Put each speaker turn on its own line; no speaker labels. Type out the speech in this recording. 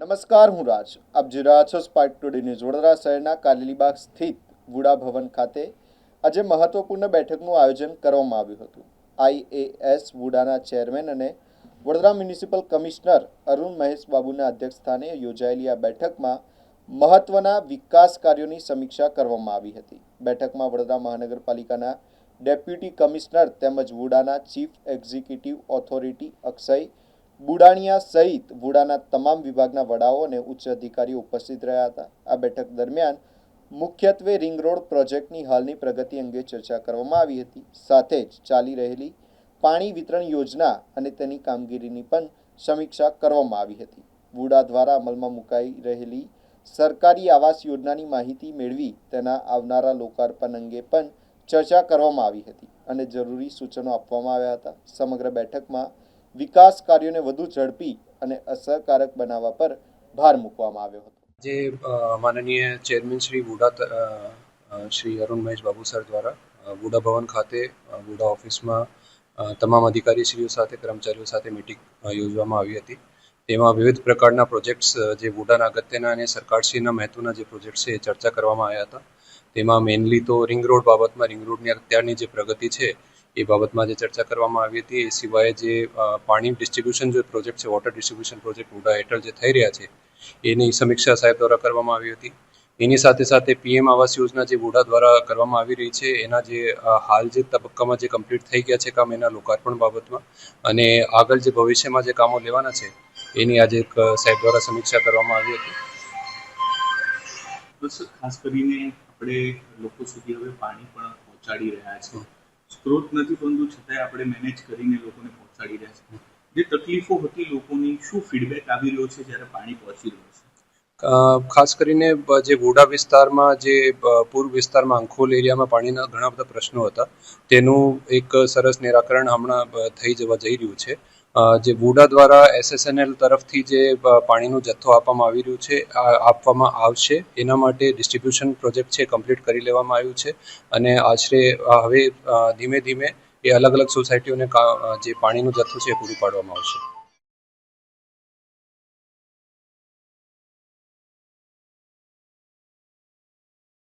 નમસ્કાર, હું રાજ. આપ જોઈ રહ્યા છો સ્પાર્ક ટુડે ન્યૂઝ. વડોદરા શહેરના કારેલીબાગ સ્થિત વુડા ભવન ખાતે આજે મહત્વપૂર્ણ બેઠકનું આયોજન કરવામાં આવ્યું હતું. આઈએએસ વુડાના ચેરમેન અને વડોદરા મ્યુનિસિપલ કમિશનર અરુણ મહેશ બાબુના અધ્યક્ષસ્થાને યોજાયેલી આ બેઠકમાં મહત્વના વિકાસ કાર્યોની સમીક્ષા કરવામાં આવી હતી. બેઠકમાં વડોદરા મહાનગરપાલિકાના ડેપ્યુટી કમિશનર તેમજ વુડાના ચીફ એક્ઝિક્યુટિવ ઓથોરિટી અક્ષય બુડાણિયા સહિત વુડાના તમામ વિભાગના વડાઓ અને ઉચ્ચ અધિકારીઓ ઉપસ્થિત રહ્યા હતા. આ બેઠક દરમિયાન મુખ્યત્વે રિંગ રોડ પ્રોજેક્ટની હાલની પ્રગતિ અંગે ચર્ચા કરવામાં આવી હતી. સાથે જ ચાલી રહેલી પાણી વિતરણ યોજના અને તેની કામગીરીની પણ સમીક્ષા કરવામાં આવી હતી. વુડા દ્વારા અમલમાં મુકાઈ રહેલી સરકારી આવાસ યોજનાની માહિતી મેળવી તેના આવનારા લોકાર્પણ અંગે પણ ચર્ચા કરવામાં આવી હતી અને જરૂરી સૂચનો આપવામાં આવ્યા હતા. સમગ્ર બેઠકમાં વિકાસ કાર્યોને વધુ ઝડપી અને અસરકારક બનાવવા પર ભાર મૂકવામાં આવ્યો હતો.
જે માનનીય ચેરમેન શ્રી વુડા શ્રી અરુણ મહેશ બાબુ સર દ્વારા વુડા ભવન ખાતે વુડા ઓફિસમાં તમામ અધિકારીશ્રીઓ સાથે કર્મચારીઓ સાથે મિટિંગ યોજવામાં આવી હતી. તેમાં વિવિધ પ્રકારના પ્રોજેક્ટ્સ જે વુડાના અગત્યના અને સરકારશ્રીના મહત્વના જે પ્રોજેક્ટ્સ છે એ ચર્ચા કરવામાં આવ્યા હતા. તેમાં મેઇનલી તો રિંગ રોડ બાબતમાં રિંગ રોડની અત્યારની જે પ્રગતિ છે એ બાબતમાં જે ચર્ચા કરવામાં આવી હતી. એ સિવાય જે પાણી ડિસ્ટ્રીબ્યુશન જે પ્રોજેક્ટ છે, વોટર ડિસ્ટ્રીબ્યુશન પ્રોજેક્ટ વુડા હેઠળ જે થઈ રહ્યા છે એની સમીક્ષા સાહેબ દ્વારા કરવામાં આવી હતી. એની સાથે સાથે પીએમ આવાસ યોજના જે વુડા દ્વારા કરવામાં આવી રહી છે એના જે હાલ જે તબક્કામાં જે કમ્પ્લીટ થઈ ગયા છે કામ એના લોકાર્પણ બાબતમાં અને આગળ જે ભવિષ્યમાં જે કામો લેવાના છે એની આજે એક સાહેબ દ્વારા સમીક્ષા કરવામાં આવી હતી.
બસ ખાસ કરીને આપણે લોકો સુધી હવે પાણી પણ પહોંચાડી રહ્યા છે. સ્ત્રોત નથી પરંતુ છતાંય આપણે મેનેજ કરીને લોકોને પહોંચાડી રહ્યા છે. જે તકલીફો હતી લોકોની, શું ફીડબેક આવી રહ્યો છે જ્યારે પાણી પહોંચી રહ્યું છે?
ખાસ કરીને જે વુડા વિસ્તારમાં જે પૂર્વ વિસ્તારમાં અંખોલ એરિયામાં પાણીના ઘણા બધા પ્રશ્નો હતા તેનું એક સરસ નિરાકરણ હમણાં થઈ જવા જઈ રહ્યું છે. જે વુડા દ્વારા એસએસએનએલ તરફથી જે પાણીનો જથ્થો આપવામાં આવી રહ્યું છે આપવામાં આવશે એના માટે ડિસ્ટ્રીબ્યુશન પ્રોજેક્ટ છે કમ્પ્લીટ કરી લેવામાં આવ્યું છે અને આશરે હવે ધીમે ધીમે એ અલગ અલગ સોસાયટીઓને જે પાણીનો જથ્થો છે એ પૂરું પાડવામાં આવશે.